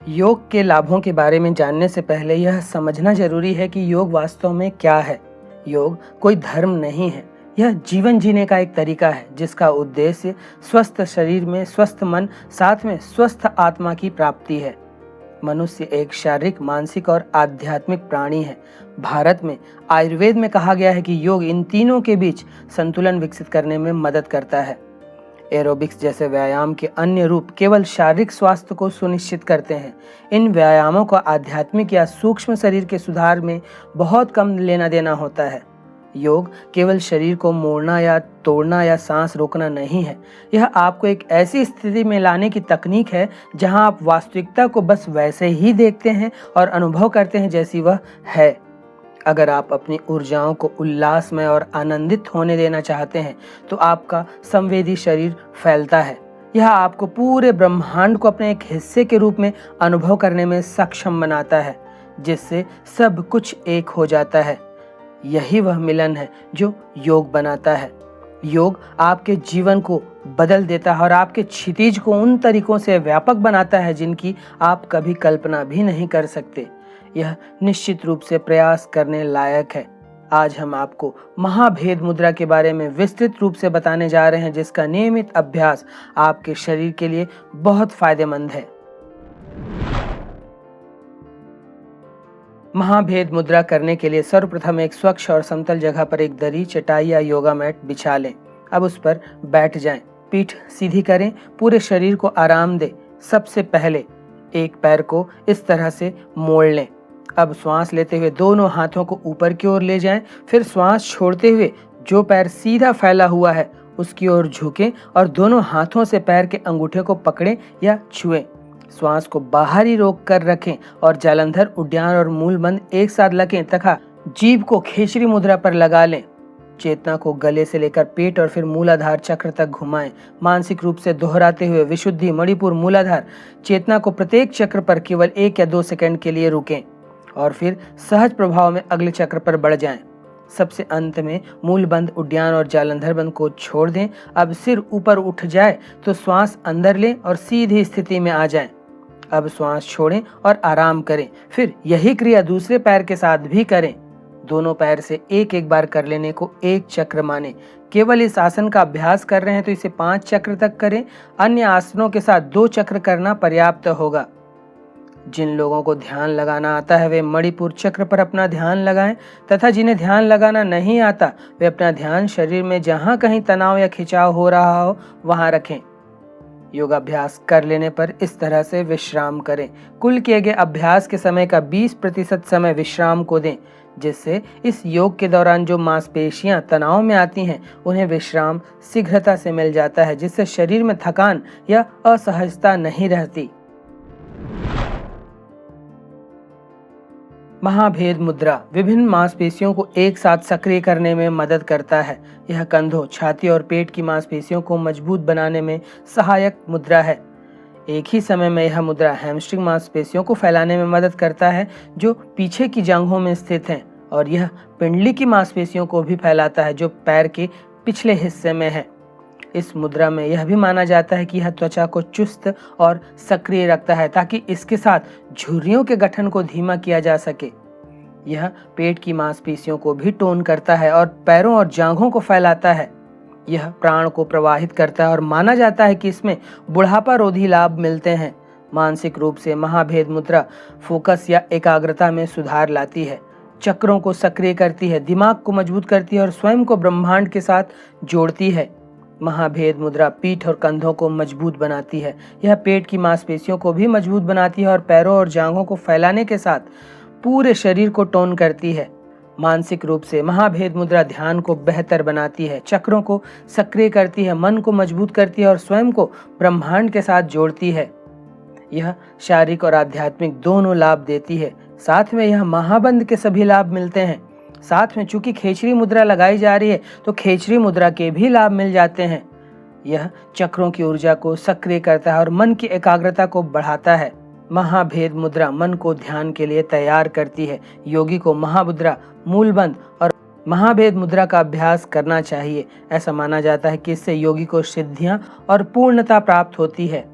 योग के लाभों के बारे में जानने से पहले यह समझना जरूरी है कि योग वास्तव में क्या है। योग कोई धर्म नहीं है, यह जीवन जीने का एक तरीका है जिसका उद्देश्य स्वस्थ शरीर में स्वस्थ मन, साथ में स्वस्थ आत्मा की प्राप्ति है। मनुष्य एक शारीरिक, मानसिक और आध्यात्मिक प्राणी है। भारत में आयुर्वेद में कहा गया है कि योग इन तीनों के बीच संतुलन विकसित करने में मदद करता है। एरोबिक्स जैसे व्यायाम के अन्य रूप केवल शारीरिक स्वास्थ्य को सुनिश्चित करते हैं। इन व्यायामों का आध्यात्मिक या सूक्ष्म शरीर के सुधार में बहुत कम लेना देना होता है। योग केवल शरीर को मोड़ना या तोड़ना या सांस रोकना नहीं है। यह आपको एक ऐसी स्थिति में लाने की तकनीक है जहां आप वास्तविकता को बस वैसे ही देखते हैं और अनुभव करते हैं जैसी वह है। अगर आप अपनी ऊर्जाओं को उल्लासमय और आनंदित होने देना चाहते हैं तो आपका संवेदी शरीर फैलता है। यह आपको पूरे ब्रह्मांड को अपने एक हिस्से के रूप में अनुभव करने में सक्षम बनाता है, जिससे सब कुछ एक हो जाता है। यही वह मिलन है जो योग बनाता है। योग आपके जीवन को बदल देता है और आपके क्षितिज को उन तरीकों से व्यापक बनाता है जिनकी आप कभी कल्पना भी नहीं कर सकते। यह निश्चित रूप से प्रयास करने लायक है। आज हम आपको महाभेद मुद्रा के बारे में विस्तृत रूप से बताने जा रहे हैं, जिसका नियमित अभ्यास आपके शरीर के लिए बहुत फायदेमंद है। महाभेद मुद्रा करने के लिए सर्वप्रथम एक स्वच्छ और समतल जगह पर एक दरी, चटाई या योगा मैट बिछा लें। अब उस पर बैठ जाएं। पीठ सीधी करें, पूरे शरीर को आराम दें। सबसे पहले एक पैर को इस तरह से मोड़ लें। अब श्वास लेते हुए दोनों हाथों को ऊपर की ओर ले जाएं। फिर श्वास छोड़ते हुए जो पैर सीधा फैला हुआ है उसकी ओर झुकें और दोनों हाथों से पैर के अंगूठे को पकड़ें या छुएं। श्वास को बाहर ही रोक कर रखें और जालंधर, उद्यान और मूलबंध एक साथ लगें तथा जीभ को खेचरी मुद्रा पर लगा लें। चेतना को गले से लेकर पेट और फिर मूलाधार चक्र तक घुमाएं। मानसिक रूप से दोहराते हुए विशुद्धि, मणिपुर, मूलाधार चेतना को प्रत्येक चक्र पर केवल 1 या 2 सेकंड के लिए रुकें और फिर सहज प्रभाव में अगले चक्र पर बढ़ जाएं। सबसे अंत में मूलबंध, उद्यान और जालंधर बंध को छोड़ दें। अब सिर ऊपर उठ जाए तो श्वास अंदर लें और सीधी स्थिति में आ जाएं। अब श्वास छोड़ें और आराम करें। फिर यही क्रिया दूसरे पैर के साथ भी करें। दोनों पैर से एक एक बार कर लेने को एक चक्र माने। केवल इस आसन का अभ्यास कर रहे हैं तो इसे 5 चक्र तक करें। अन्य आसनों के साथ 2 चक्र करना पर्याप्त होगा। जिन लोगों को ध्यान लगाना आता है वे मणिपुर चक्र पर अपना ध्यान लगाएं तथा जिन्हें ध्यान लगाना नहीं आता वे अपना ध्यान शरीर में जहां कहीं तनाव या खिंचाव हो रहा हो वहां रखें। योगाभ्यास कर लेने पर इस तरह से विश्राम करें। कुल किए गए अभ्यास के समय का 20% समय विश्राम को दें, जिससे इस योग के दौरान जो मांसपेशियां तनाव में आती हैं उन्हें विश्राम शीघ्रता से मिल जाता है, जिससे शरीर में थकान या असहजता नहीं रहती। महाभेद मुद्रा विभिन्न मांसपेशियों को एक साथ सक्रिय करने में मदद करता है। यह कंधों, छाती और पेट की मांसपेशियों को मजबूत बनाने में सहायक मुद्रा है। एक ही समय में यह मुद्रा हैमस्ट्रिंग मांसपेशियों को फैलाने में मदद करता है जो पीछे की जांघों में स्थित हैं, और यह पिंडली की मांसपेशियों को भी फैलाता है जो पैर के पिछले हिस्से में है। इस मुद्रा में यह भी माना जाता है कि यह त्वचा को चुस्त और सक्रिय रखता है ताकि इसके साथ झुर्रियों के गठन को धीमा किया जा सके। यह पेट की मांसपेशियों को भी टोन करता है और पैरों और जांघों को फैलाता है। यह प्राण को प्रवाहित करता है और माना जाता है कि इसमें बुढ़ापा रोधी लाभ मिलते हैं। मानसिक रूप से महाभेद मुद्रा फोकस या एकाग्रता में सुधार लाती है, चक्रों को सक्रिय करती है, दिमाग को मजबूत करती है और स्वयं को ब्रह्मांड के साथ जोड़ती है। महाभेद मुद्रा पीठ और कंधों को मजबूत बनाती है। यह पेट की मांसपेशियों को भी मजबूत बनाती है और पैरों और जांघों को फैलाने के साथ पूरे शरीर को टोन करती है। मानसिक रूप से महाभेद मुद्रा ध्यान को बेहतर बनाती है, चक्रों को सक्रिय करती है, मन को मजबूत करती है और स्वयं को ब्रह्मांड के साथ जोड़ती है। यह शारीरिक और आध्यात्मिक दोनों लाभ देती है। साथ में यह महाबंध के सभी लाभ मिलते हैं। साथ में चूंकि खेचरी मुद्रा लगाई जा रही है तो खेचरी मुद्रा के भी लाभ मिल जाते हैं। यह चक्रों की ऊर्जा को सक्रिय करता है और मन की एकाग्रता को बढ़ाता है। महाभेद मुद्रा मन को ध्यान के लिए तैयार करती है। योगी को महामुद्रा, मूलबंध और महाभेद मुद्रा का अभ्यास करना चाहिए। ऐसा माना जाता है कि इससे योगी को सिद्धियां और पूर्णता प्राप्त होती है।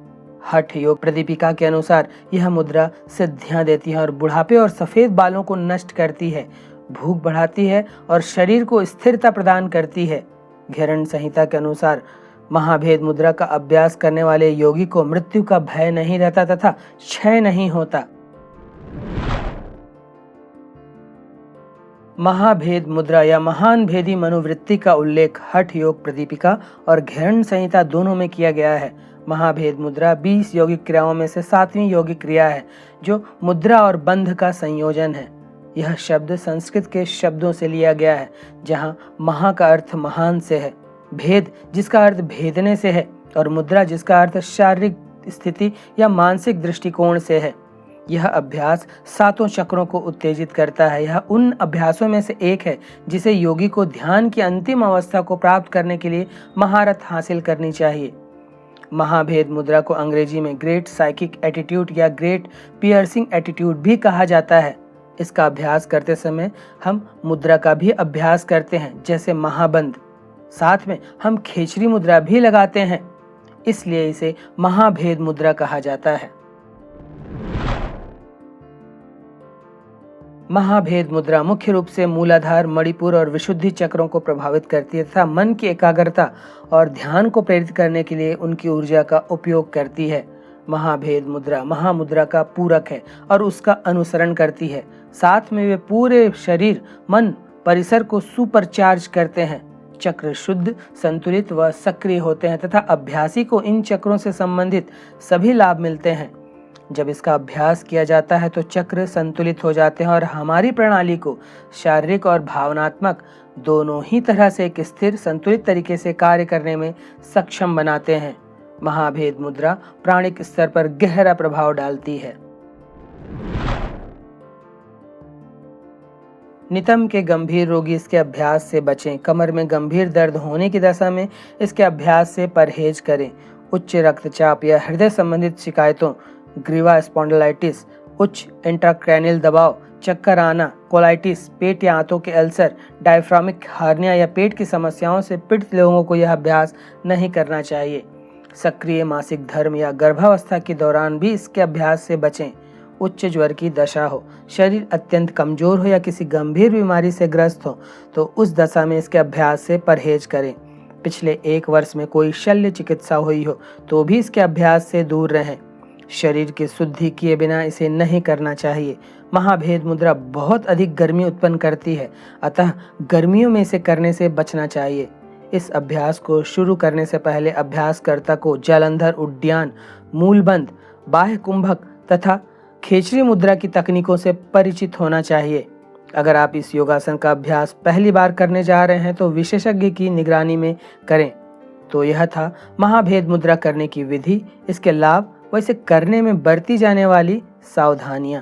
हठ योग प्रदीपिका के अनुसार यह मुद्रा सिद्धियां देती है और बुढ़ापे और सफेद बालों को नष्ट करती है, भूख बढ़ाती है और शरीर को स्थिरता प्रदान करती है। घेरण संहिता के अनुसार महाभेद मुद्रा का अभ्यास करने वाले योगी को मृत्यु का भय नहीं रहता तथा क्षय नहीं होता। महाभेद मुद्रा या महान भेदी मनोवृत्ति का उल्लेख हठ योग प्रदीपिका और घेरण संहिता दोनों में किया गया है। महाभेद मुद्रा 20 यौगिक क्रियाओं में से 7वीं यौगिक क्रिया है, जो मुद्रा और बंध का संयोजन है। यह शब्द संस्कृत के शब्दों से लिया गया है, जहाँ महा का अर्थ महान से है, भेद जिसका अर्थ भेदने से है और मुद्रा जिसका अर्थ शारीरिक स्थिति या मानसिक दृष्टिकोण से है। यह अभ्यास 7 चक्रों को उत्तेजित करता है। यह उन अभ्यासों में से एक है जिसे योगी को ध्यान की अंतिम अवस्था को प्राप्त करने के लिए महारत हासिल करनी चाहिए। महाभेद मुद्रा को अंग्रेजी में ग्रेट साइकिक एटीट्यूड या ग्रेट पियर्सिंग एटीट्यूड भी कहा जाता है। इसका अभ्यास करते समय हम मुद्रा का भी अभ्यास करते हैं, जैसे महाबंध। साथ में हम खेचरी मुद्रा भी लगाते हैं, इसलिए इसे महाभेद मुद्रा कहा जाता है। महाभेद मुद्रा मुख्य रूप से मूलाधार, मणिपुर और विशुद्धि चक्रों को प्रभावित करती है तथा मन की एकाग्रता और ध्यान को प्रेरित करने के लिए उनकी ऊर्जा का उपयोग करती है। महाभेद मुद्रा महामुद्रा का पूरक है और उसका अनुसरण करती है। साथ में वे पूरे शरीर, मन, परिसर को सुपरचार्ज करते हैं। चक्र शुद्ध, संतुलित व सक्रिय होते हैं तथा अभ्यासी को इन चक्रों से संबंधित सभी लाभ मिलते हैं। जब इसका अभ्यास किया जाता है तो चक्र संतुलित हो जाते हैं और हमारी प्रणाली को शारीरिक और भावनात्मक दोनों ही तरह से एक स्थिर, संतुलित तरीके से कार्य करने में सक्षम बनाते हैं। महाभेद मुद्रा प्राणिक स्तर पर गहरा प्रभाव डालती है। नितंब के गंभीर रोगी इसके अभ्यास से बचें। कमर में गंभीर दर्द होने की दशा में इसके अभ्यास से परहेज करें। उच्च रक्तचाप या हृदय संबंधित शिकायतों, ग्रीवा स्पॉन्डिलाइटिस, उच्च इंट्राक्रैनियल दबाव, चक्कर आना, कोलाइटिस, पेट या आंतों के अल्सर, डायफ्रामिक हार्निया या पेट की समस्याओं से पीड़ित लोगों को यह अभ्यास नहीं करना चाहिए। सक्रिय मासिक धर्म या गर्भावस्था के दौरान भी इसके अभ्यास से बचें। उच्च ज्वर की दशा हो, शरीर अत्यंत कमजोर हो या किसी गंभीर बीमारी से ग्रस्त हो तो उस दशा में इसके अभ्यास से परहेज करें। पिछले 1 वर्ष में कोई शल्य चिकित्सा हुई हो तो भी इसके अभ्यास से दूर रहें। शरीर की शुद्धि किए बिना इसे नहीं करना चाहिए। महाभेद मुद्रा बहुत अधिक गर्मी उत्पन्न करती है, अतः गर्मियों में इसे करने से बचना चाहिए। इस अभ्यास को शुरू करने से पहले अभ्यासकर्ता को जालंधर उड्डयन, मूलबंध, बाह्य कुंभक तथा खेचरी मुद्रा की तकनीकों से परिचित होना चाहिए। अगर आप इस योगासन का अभ्यास पहली बार करने जा रहे हैं तो विशेषज्ञ की निगरानी में करें। तो यह था महाभेद मुद्रा करने की विधि, इसके लाभ व इसे करने में बरती जाने वाली सावधानियां।